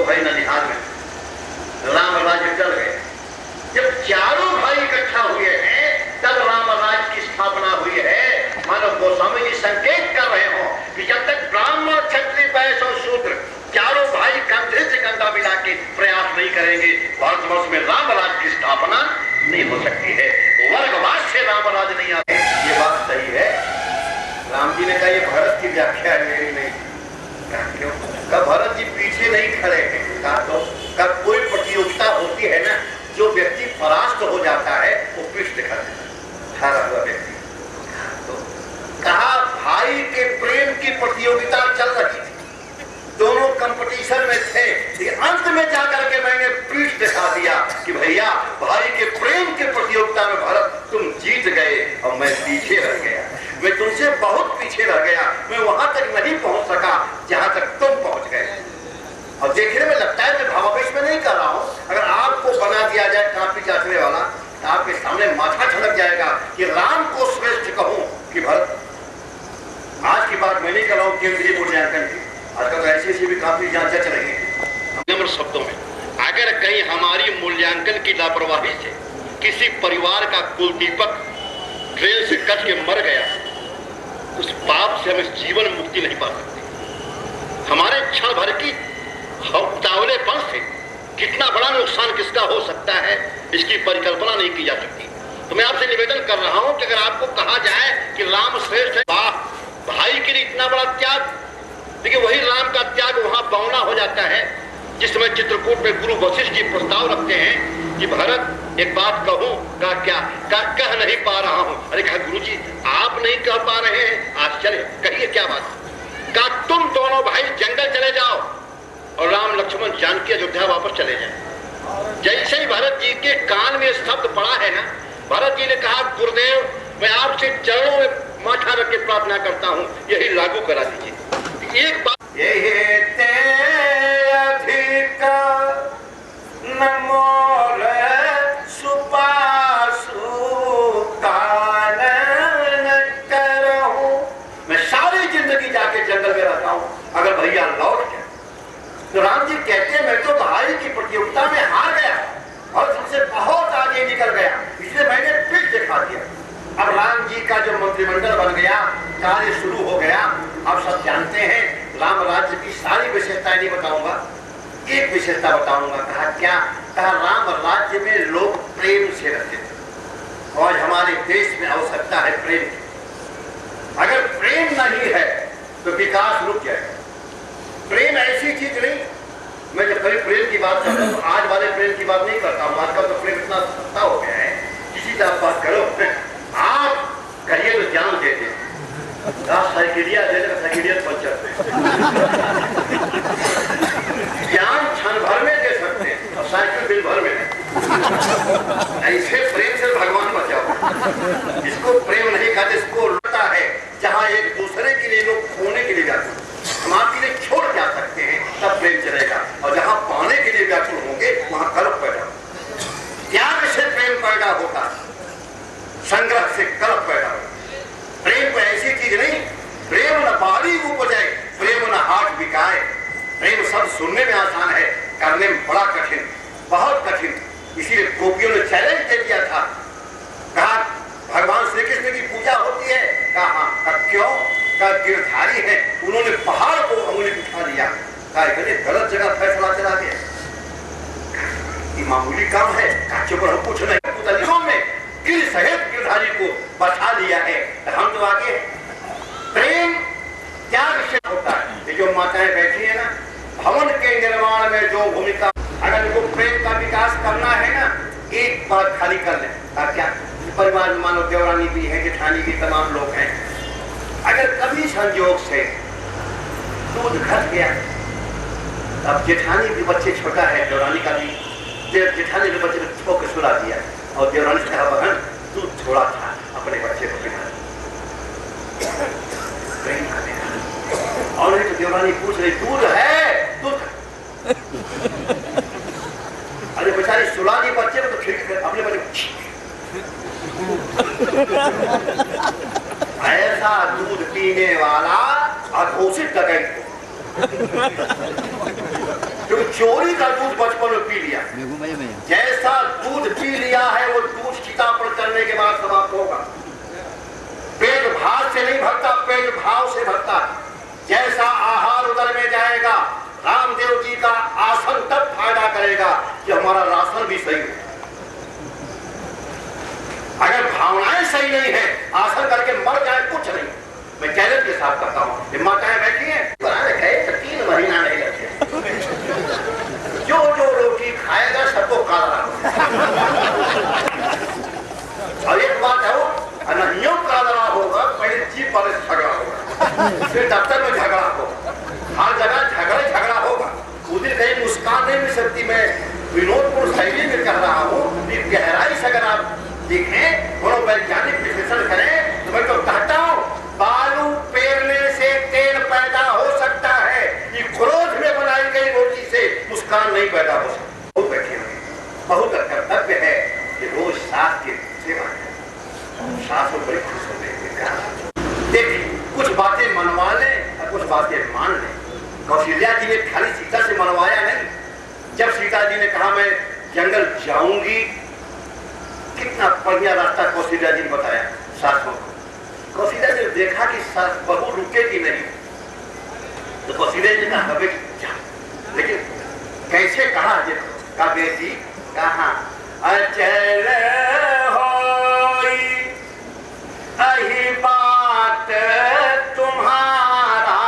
भाई ननिहाल में राम राज्य चल गए। जब चारों भाई इकट्ठा हुए हैं तब राम राज्य की स्थापना हुई है। मानो गोस्वामी जी संकेत कर रहे हो कि जब तक ब्राह्मण क्षत्रिय वैश्य और शूद्र चारों भाई कंधे से कंधा मिला के प्रयास नहीं करेंगे, भारतवर्ष में राम राज्य की स्थापना नहीं हो सकती है। वर्गवाद से राम राज्य नहीं आते। ये बात सही है। राम जी ने कहा ये भरत की व्याख्या है, मेरी नहीं। क्यों? कब भरत जी पीछे नहीं खड़े हैं। कहा तो कब कोई प्रतियोगिता होती है ना, जो व्यक्ति परास्त हो जाता है वो पीठ दिखा देता है, हारा हुआ व्यक्ति। तो कहा भाई के प्रेम की प्रतियोगिता चल रही थी, दोनों कंपटीशन में थे। अंत में जाकर के मैंने पीठ दिखा दिया कि भैया भाई के प्रेम की प्रतियोगिता में भरत तुम जीत गए और मैं पीछे रह गया। मैं तुमसे बहुत पीछे रह गया, मैं वहां तक नहीं पहुंच सका जहां तक तुम पहुंच गए। और देखने में लगता है मैं भावावेश में नहीं कर रहा हूं। अगर आपको बना दिया जाए काफी चाटने वाला तो आपके सामने माथा छलक जाएगा कि राम को श्रेष्ठ कहूं कि भरत। आज की बात मैं नहीं कर रहा हूं केंद्रीय मूल्यांकन की, आजकल तो ऐसी भी काफी जांच चल रही है। नम्र शब्दों में, अगर कहीं हमारी मूल्यांकन की लापरवाही से किसी परिवार का कुलदीपक ट्रेन से कट के मर गया, उस पाप से हम इस जीवन मुक्ति नहीं पा सकते। हमारे क्षण भर की उतावलेपन से कितना बड़ा नुकसान किसका हो सकता है, इसकी परिकल्पना नहीं की जा सकती। तो मैं आपसे निवेदन कर रहा हूं कि अगर आपको कहा जाए कि राम श्रेष्ठ है, वाह, भाई के लिए इतना बड़ा त्याग, लेकिन वही राम का त्याग वहां बौना हो जाता है। जिस समय चित्रकूट में गुरु वशिष्ठ जी प्रस्ताव रखते हैं कि भरत एक बात कहूं, का क्या का कह नहीं पा रहा हूं। अरे कहा गुरु जी आप नहीं कह पा रहे हैं, आश्चर्य, कहिए क्या बात। कहा तुम दोनों भाई जंगल चले जाओ और राम लक्ष्मण जानकी अयोध्या वापस चले जाए। जैसे ही भरत जी के कान में शब्द पड़ा है ना, भरत जी ने कहा गुरुदेव मैं आपसे चरणों में माथा रख के प्रार्थना करता हूं, यही लागू करा दीजिए। एक बात मैं सारी जिंदगी जाके जंगल में रहता हूं, अगर भैया लौट गया तो राम जी कहते हैं मैं तो भाई की प्रतियोगिता में हार गया और तुमसे बहुत आगे निकल गया, इसलिए मैंने पीठ दिखा दिया। अब राम जी का जो मंत्रिमंडल बन गया, कार्य शुरू हो गया। आप सब जानते हैं राम राज्य की सारी विशेषताएं नहीं बताऊंगा, एक विशेषता बताऊंगा। कहा क्या? कहा राम राज्य में लोग प्रेम से रहते थे और हमारे देश में आवश्यकता है प्रेम की। अगर प्रेम नहीं है तो विकास रुक जाएगा। प्रेम ऐसी चीज नहीं, मैं जब कभी प्रेम की बात करता हूं तो आज वाले प्रेम की बात नहीं करता हूं। आजकल तो प्रेम इतना सस्ता हो गया है, किसी से आप बात करो आप कहिए तो जान देते, साइकिलिया दे देगा, साइकिलिया पंचर जान क्षण भर में दे सकते हैं और साइकिल बिल भर में नहीं। ऐसे प्रेम से भगवान बचाओ। इसको प्रेम नहीं कहते, इसको लुटा है जहां एक दूसरे के लिए लोग खोने के लिए जाते हैं, हम आपके लिए छोड़ जा सकते हैं, तब प्रेम चलेगा। और जहां पाने के लिए व्याकुल होंगे वहां कलप पैदा होगा, त्याग से प्रेम पैदा होगा, संग्रह से कलप पैदा होगा। प्रेम को ऐसी चीज नहीं, प्रेम न बारी उपजे, प्रेम न हाथ बिकाए। प्रेम सब सुनने में आसान है, करने में बड़ा कठिन, बहुत कठिन। इसीलिए गोपियों ने चैलेंज दे दिया था। कहा भगवान श्री कृष्ण की पूजा होती है, कहा क्यों? का गिरधारी है, उन्होंने पहाड़ को अंगुली उठा लिया। कहा गलत जगह फैसला चला दिया, ये मामूली काम है, चुप रहो, कुछ नहीं। पुतलियों में गिर सहित गिरधारी को बचा लिया है, हम तो आगे। प्रेम क्या विषय होता है? ये जो माताएं बैठी है ना, भवन के निर्माण में जो भूमिका, अगर इनको प्रेम का विकास करना है ना, एक बात खाली कर ले। क्या परिवार में मानो देवरानी भी है, जेठानी भी, तमाम लोग हैं। अगर कभी संयोग से दूध घट गया, अब जेठानी भी बच्चे छोटा है, देवरानी का भी, जेठानी ने बच्चे को ठोक के सुला दिया और देवरानी से कहा बहन दूध थोड़ा था, अपने बच्चे को पिला। और नहीं तो देवरानी पूछ रही दूध है, दूध अरे बेचारी सुला दी बच्चे को, तो खिड़की अपने बच्चे ऐसा दूध पीने वाला अघोषित तुम चोरी का दूध बचपन में पी लिया, जैसा दूध पी लिया है वो दूध चिता पर चलने के बाद समाप्त होगा। पेट भात से नहीं भरता, पेट भाव से भरता है। जैसा आहार उदर में जाएगा, रामदेव जी का आसन तब फायदा करेगा कि हमारा राशन भी सही हो। अगर भावनाएं सही नहीं है, आसन करके मर जाए कुछ नहीं। मैं चैलेंज के साथ करता हूँ, ये माताएं बैठी हैं, तो 3 महीना नहीं रखे, जो जो रोटी खाएगा सबको काला। और एक बात है, वो अनहियों काला होगा, पहले जीप वाले से झगड़ा होगा, फिर दफ्तर में झगड़ा होगा, हर जगह झगड़ा होगा। उधर कहीं मुस्कान नहीं मिल सकती। मैं विनोदपुर शैली में कह रहा हूँ, गहराई से अगर आप देखें, मनोवैज्ञानिक विश्लेषण करें, तो मैं तो कहता हूँ बालू पेरने से तेल पैदा हो सकता है, ये क्रोध में बनाई गई रोटी से मुस्कान नहीं पैदा हो सकता। बहुत बैठे हुए, बहुत कर्तव्य है कि रोज सास की सेवा करें। सास को बड़ी खुश होते हैं। देखिए, कुछ बातें मनवा लें और कुछ बातें मान लें। कौशल्या जी ने खाली सीता से मनवाया नहीं। जब सीता जी ने कहा मैं जंगल जाऊंगी, कितना बढ़िया रास्ता कौशल्या जी ने बताया सासों को। कौशल्या जी ने देखा कि सास बहू रुकेगी नहीं, तो कौशल्या जी ने कहा हमें जा, लेकिन कैसे कहा? देखो, का बेटी कहा अचल होई अही बात तुम्हारा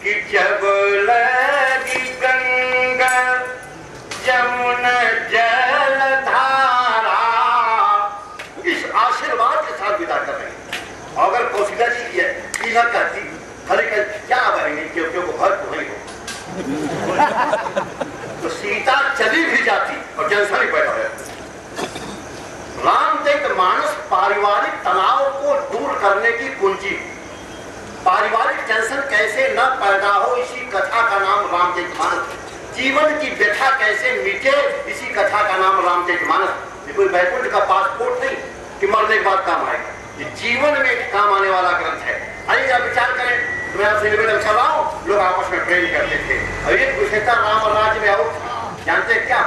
कि जब लगी गंगा जमुना जलधारा। इस आशीर्वाद के साथ विदा कर रहे हैं। अगर कौशल्या जी ये ना कहती, हरे क्या बहेंगे क्योंकि वो घर तो नहीं हो, तो सीता चली भी जाती और टेंशन ही पैदा हो। रामचरित मानस पारिवारिक तनाव को दूर करने की कुंजी। पारिवारिक टेंशन कैसे न पैदा हो, इसी कथा का नाम रामचरित मानस। जीवन की व्यथा कैसे मिटे, इसी कथा का नाम रामचरित मानस। ये कोई वैकुंठ का पासपोर्ट नहीं कि मरने के बाद काम आएगा, ये जीवन में काम आने वाला ग्रंथ है। आइए आप विचार करें। मैं आपसे निवेदन कर रहा हूँ, लोग आपस में प्रेम करते थे और एक विषयता राम राज्य में आउट। जानते हैं क्या?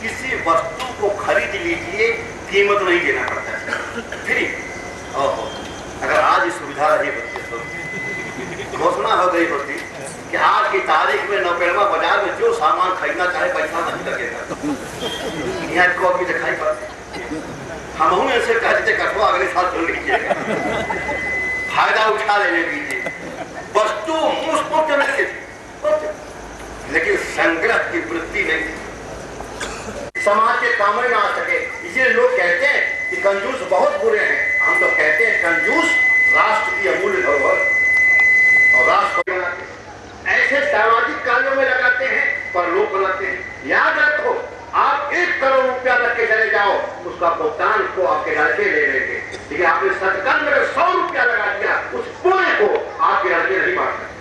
किसी वस्तु को खरीद लीजिए, कीमत नहीं देना पड़ता फ्री। अगर आज सुविधा रही होती तो घोषणा हो गई होती कि आज की तारीख में नौपेड़वा बाजार में जो सामान खरीदना चाहे पैसा नहीं लगेगा। यहाँ कॉपी दिखाई पड़ती, हम ऐसे कहते थे कठुआ अगले साल चल लीजिएगा, फायदा उठा लेने दीजिए। वस्तु मुफ्त में मिलती थी, लेकिन संग्रह की वृत्ति नहीं थी। समाज के काम में ना आ सके, इसलिए लोग कहते हैं कि कंजूस बहुत बुरे हैं। हम तो कहते हैं कंजूस राष्ट्र की अमूल्य धरोहर और राष्ट्र को बनाते हैं। ऐसे सामाजिक कार्यों में लगाते हैं पर लोग बनाते हैं। याद रखो, आप 1 करोड़ रुपया रख के चले जाओ, उसका भुगतान को आपके लड़के ले लेंगे, लेकिन आपने सत्कर्म में 100 रुपया लगा दिया, उस पुण्य को आपके लड़के नहीं बांट सकते।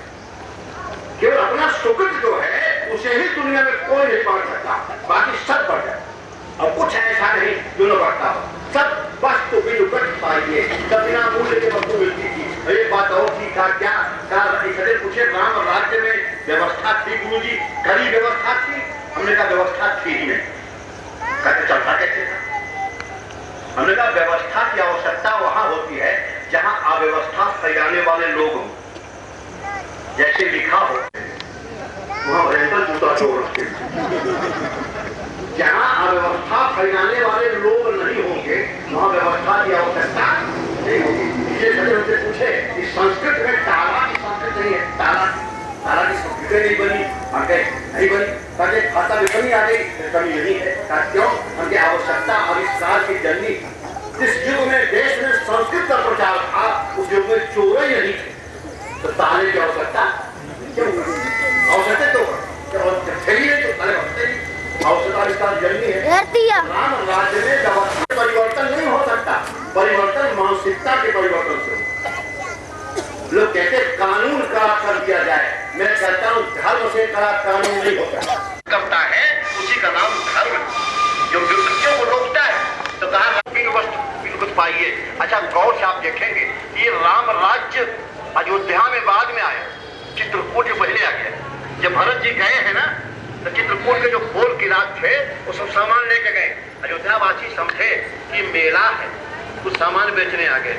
केवल अपना सुकृत जो है उसे ही दुनिया में कोई नहीं बांट सकता, बाकी सब बढ़ जाए। और कुछ ऐसा नहीं जो न बढ़ता हो, सब वस्तु बिनु कट पाइए, सब बिना मूल्य के वस्तु मिलती थी। एक बात और थी, क्या पूछे राम राज्य में व्यवस्था थी? गुरु जी, कड़ी व्यवस्था थी? हमने कहा व्यवस्था थी ही नहीं। कहते चलता कैसे था? हमने कहा व्यवस्था की आवश्यकता वहां होती है जहां अव्यवस्था फैलाने वाले लोग हों। जैसे लिखा हो वहां भयंकर जूता चोर रखते। जहां अव्यवस्था फैलाने वाले लोग नहीं होंगे वहां व्यवस्था की आवश्यकता नहीं होगी। इसलिए पूछे इस संस्कृत में ताला की संस्कृत नहीं है, ताला की संस्कृत नहीं बनी, नहीं बनी, ताकि भाषा में कमी आ गई, कमी नहीं है। क्यों? हमने आवश्यकता आविष्कार की जननी। जिस युग में देश में संस्कृत का प्रचार था, उस युग में चोर ही नहीं थे, तो ताले की आवश्यकता क्यों? आवश्यकता तो राम राज्य में व्यवस्था परिवर्तन नहीं हो सकता, परिवर्तन मानसिकता के परिवर्तन से हो। लोग कहते कानून कड़ा कर दिया जाए, मैं कहता हूँ धर्म से कड़ा कानून नहीं होता। करता है उसी का नाम धर्म, जो विकृतियों को रोकता है। तो कहा वस्तु पाइए। अच्छा, गौर से आप देखेंगे ये राम राज्य अयोध्या में बाद में आया, चित्रकूट पहले आ गया। जब भरत जी गए हैं ना तो चित्रकूट के जो खोल किरात थे वो सब सामान लेके गए। अयोध्यावासी समझे कि मेला है, कुछ सामान बेचने आ गए।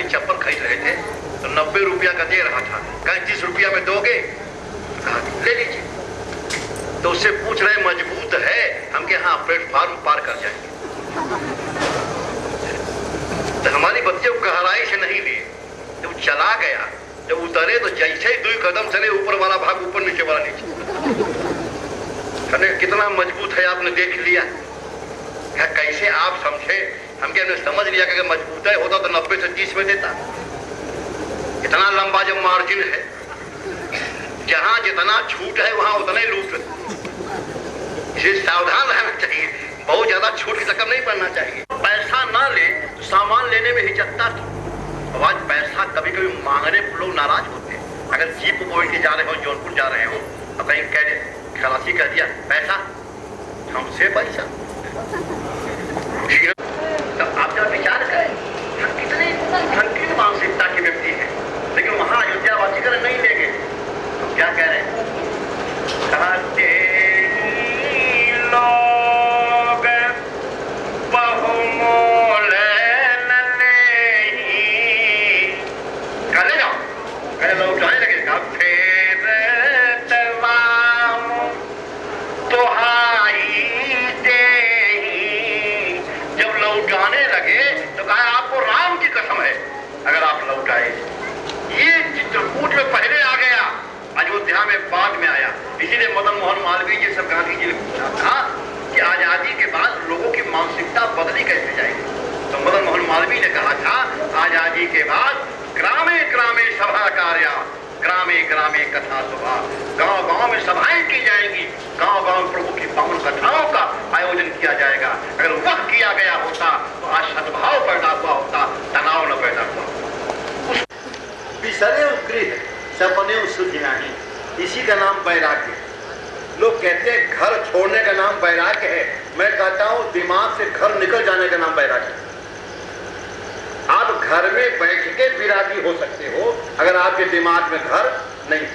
चप्पल खरीद रहे थे तो 90 रुपया का दे रहा था, कहीं 30 रुपया में दोगे? कहा ले लीजिए। तो उससे पूछ रहे मजबूत है? हम के हाँ प्लेटफॉर्म पार कर जाएंगे। तो हमारी बच्चे को गहराई से नहीं लिए, जब चला गया, जब उतरे तो जैसे ही 2 कदम चले ऊपर वाला भाग ऊपर, नीचे वाला नीचे। कितना मजबूत है आपने देख लिया। कैसे आप समझे? हमके हमने समझ लिया कि मजबूत है होता तो 90 से 30 में देता। इतना लंबा जब मार्जिन है, जहां जितना छूट है वहां उतना ही लूट। इसे सावधान रहना चाहिए, बहुत ज्यादा छूट की चक्कर नहीं पड़ना चाहिए। पैसा ना ले तो सामान लेने में हिचकता था। आज पैसा कभी कभी मांगने पर लोग नाराज होते हैं। अगर जीप बोल के जा रहे हो, जौनपुर जा रहे हो, तो कहीं खलासी कह दिया पैसा, हमसे पैसा, तो आप जब विचार करें हम कितनी संकीर्ण मानसिकता के व्यक्ति हैं। लेकिन वहां अयोध्यावासी कर नहीं लेंगे। हम क्या कह रहे हैं? कहते ही लोग बहुमोल न लेही, कहने जाओ, कहे लोग जाने लगेगा फिर तमाम तुहाई देही। जब लौटाने लगे तो कहा आपको राम की कसम है अगर आप लौटाए। ये चित्रकूट में पहले आ गया, अयोध्या में बाद में आया। इसीलिए मदन मोहन मालवीय जी से गांधी जी ने पूछा था कि आजादी के बाद लोगों की मानसिकता बदली कैसे जाएगी। तो मदन मोहन मालवीय ने कहा था आजादी के बाद ग्रामे ग्रामे सभा कार्या, ग्रामे ग्रामे कथा सभा, गांव गांव में सभाएं की जाएंगी, गांव गांव प्रभु की पावन कथाओं का आयोजन किया जाएगा। अगर वह किया गया होता तो आज सद्भाव पैदा हुआ होता, तनाव न पैदा हुआ। बिसरे गृह सपने सुधि नहीं, इसी का नाम वैराग्य। लोग कहते हैं घर छोड़ने का नाम वैराग्य है। मैं कहता हूं दिमाग से घर निकल जाने का नाम वैराग्य। आप घर में बैठ के विरागी हो सकते हो अगर आपके दिमाग में घर नहीं,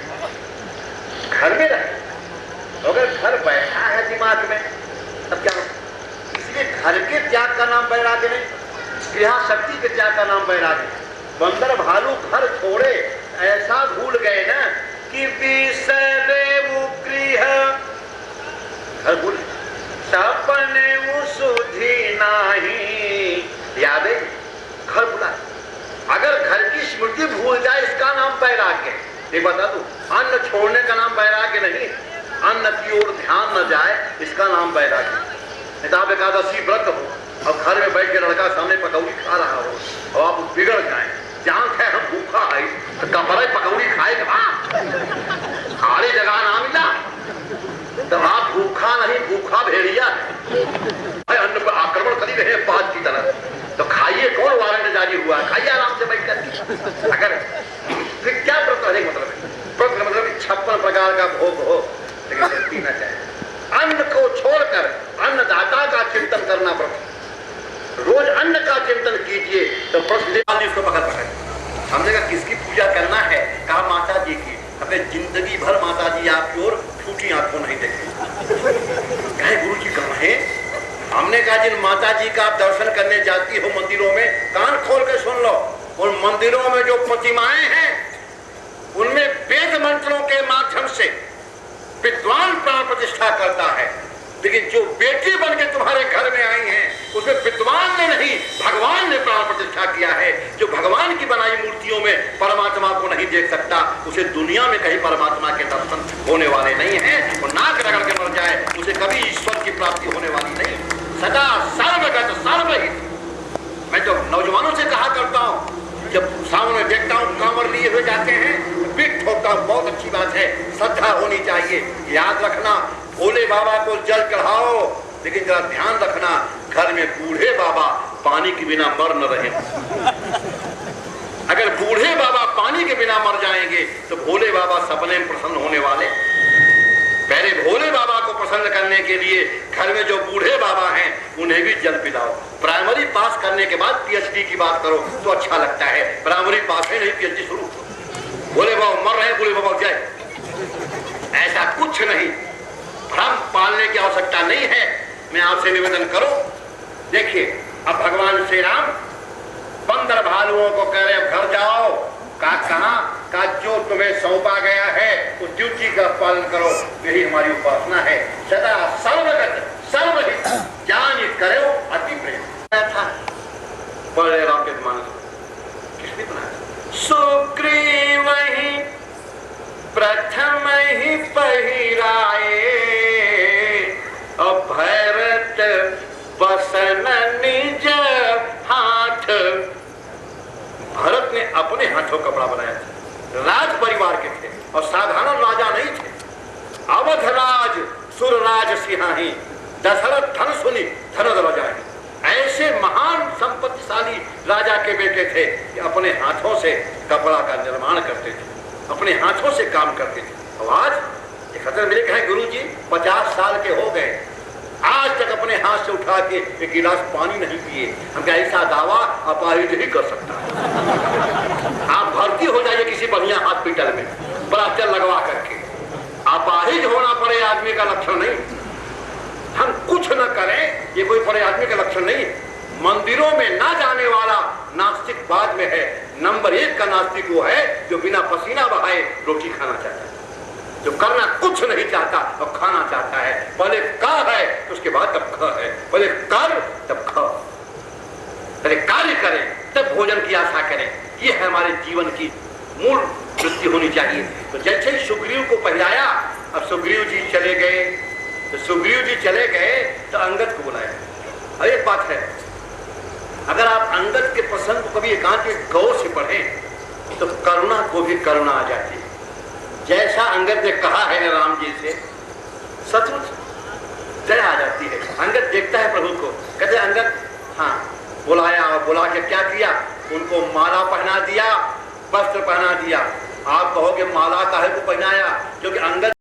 घर में रहे। अगर घर बैठा है दिमाग में तब क्या? इसलिए घर के त्याग का नाम वैराग्य नहीं, गृह शक्ति के त्याग का नाम वैराग्य। बंदर भालू घर छोड़े ऐसा भूल गए ना कि बिसरे वो गृह, घर भूल, सपने सुधि नहीं, याद है घर भुला। अगर घर की स्मृति भूल जाए इसका नाम वैराग्य है। ये बता दूं, अन्न छोड़ने का नाम वैराग्य नहीं, अन्न की ओर ध्यान न जाए इसका नाम वैराग्य। किताब एकादशी व्रत हो और घर में बैठ के लड़का सामने पकौड़ी खा रहा हो और आप बिगड़ जाए, जान है हम भूखा है तो कपड़े पकौड़ी खाए के बाद खाली जगह ना मिला तो आप भूखा नहीं, भूखा भेड़िया है। अन्न पर आक्रमण करी रहे बात की तरह, तो खाइए, कौन वारंट जारी हुआ? खाइए आराम से बैठ कर। अगर फिर क्या प्रश्न है? मतलब प्रश्न मतलब 56 प्रकार का भोग हो लेकिन पीना चाहिए। अन्न को छोड़कर अन्नदाता का चिंतन करना पड़ता। रोज अन्न का चिंतन कीजिए तो प्रश्न उसको पकड़ समझेगा किसकी पूजा करना है। कहा माता जी की। अपने जिंदगी भर माता जी आपकी ओर फूटी आंखों नहीं देखे। कहे गुरु जी कहाँ है? हमने कहा जिन माता जी का आप दर्शन करने जाती हो मंदिरों में, कान खोल के सुन लो। उन मंदिरों में जो प्रतिमाएं हैं उनमें वेद मंत्रों के माध्यम से विद्वान प्राण प्रतिष्ठा करता है, लेकिन जो बेटी बन के तुम्हारे घर में आई हैं उसमें विद्वान ने नहीं भगवान ने प्राण प्रतिष्ठा किया है। जो भगवान की बनाई मूर्तियों में परमात्मा को नहीं देख सकता उसे दुनिया में कहीं परमात्मा के दर्शन होने वाले नहीं हैं। वो नाक रगड़ के मर जाए उसे कभी ईश्वर की प्राप्ति होने वाली नहीं। सदा सर्वगत सर्वहित। मैं तो नौजवानों से कहा करता हूँ, जब सामने देखता हूँ कांवर लिए हुए जाते हैं पीठ ठोकता हूँ, बहुत अच्छी बात है, श्रद्धा होनी चाहिए। याद रखना भोले बाबा को जल चढ़ाओ, लेकिन जरा ध्यान रखना घर में बूढ़े बाबा पानी के बिना मर न रहे। अगर बूढ़े बाबा पानी के बिना मर जाएंगे तो भोले बाबा सपने में प्रसन्न होने वाले। पहले भोले बाबा को प्रसन्न करने के लिए घर में जो बूढ़े बाबा हैं उन्हें भी जल पिलाओ। प्राइमरी पास करने के बाद पीएचडी की बात करो तो अच्छा लगता है। प्राइमरी पास है नहीं पीएचडी शुरू। भोले बाबा मर रहे हैं, भोले बाबा जाए क्या कुछ नहीं, भ्रम पालने की आवश्यकता नहीं है। मैं आपसे निवेदन करूं, देखिए अब भगवान श्री राम बंदर भालुओं को कह रहे घर जाओ, का जो तुम्हें सौंपा गया है उस ड्यूटी का पालन करो, यही हमारी उपासना है। सदा सर्वगत सर्वहित ज्ञान करो अति प्रेम था। बड़े रामचरितमानस किसने बनाया? सुग्रीव ही प्रथम ही पहिराए, और भरत बसन निज हाथ। भरत ने अपने हाथों कपड़ा बनाया था, राज परिवार के थे और साधारण राजा नहीं थे। अवध राज सुरराज सिंहाही, दशरथ धन सुनी धनद बजाही। ऐसे महान संपत्तिशाली राजा के बेटे थे कि अपने हाथों से कपड़ा का निर्माण करते थे, अपने हाथों से काम करते थे। और आज खतर मेरे कहे गुरु जी 50 साल के हो गए, आज तक अपने हाथ से उठा के एक गिलास पानी नहीं पिए। हम क्या ऐसा दावा अपाहिज ही कर सकता है? आप भर्ती हो जाइए किसी बढ़िया हॉस्पिटल में प्लास्टर लगवा करके, अपाहिज होना पड़े आदमी का लक्षण नहीं। हम कुछ न करें ये कोई बड़े आदमी का लक्षण नहीं है। मंदिरों में ना जाने वाला नास्तिक बाद में है। नंबर 1 का नास्तिक वो है जो बिना पसीना बहाए रोटी खाना चाहता है, जो करना कुछ नहीं चाहता और खाना चाहता है। पहले का है तो उसके बाद तब ख है, पहले कर तब ख, पहले कार्य करें तब भोजन की आशा करें। ये है हमारे जीवन की मूल वृत्ति होनी चाहिए। तो जैसे ही सुग्रीव को पहलाया, अब सुग्रीव जी चले गए, तो सुग्रीव जी चले गए तो अंगद को बुलाया। और एक बात है, अगर आप अंगद के प्रसंग को कभी एकांत में गौर से पढ़ें तो करुणा को भी करुणा आ जाती है। जैसा अंगद ने कहा है राम जी से, सचमुच दया आ जाती है। अंगद देखता है प्रभु को, कहते अंगद हाँ, बुलाया और बुला के क्या किया? उनको माला पहना दिया, वस्त्र पहना दिया। आप कहोगे माला काहे को पहनाया? क्योंकि अंगद